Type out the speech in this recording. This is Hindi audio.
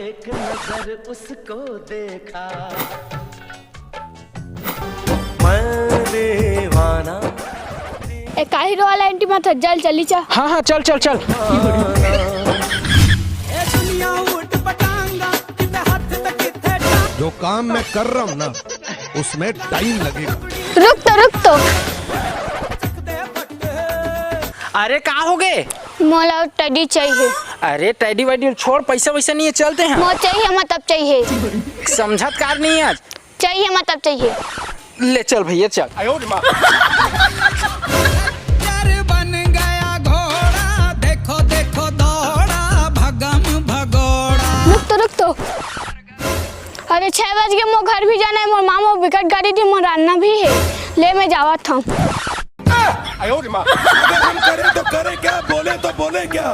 एक नजर उसको देखा मैं दीवाना। एक हीरो वाला एंटी मत जल चली चा। हाँ हाँ चल चल चल। जो काम मैं कर रहा हूँ ना उसमें टाइम लगेगा। रुक तो अरे कहाँ हो गए? मोला टेडी चाहिए। अरे टेडी वेडी छोड़, पैसा वैसा नहीं है, चलते हैं। मो चाहिए मतलब चाहिए। समझत कार नहीं है आज। चाहिए मतलब चाहिए। ले चल भैया चल। बन गया घोड़ा देखो देखो दौड़ा भगम भगोड़ा। रुक तो अरे 6 बज के मो घर भी जाना है। मोर मामो विकट गाड़ी थी, मोर रान्ना भी है। ले मैं जावा था। अगर हम करें तो करें क्या, बोले तो बोले क्या।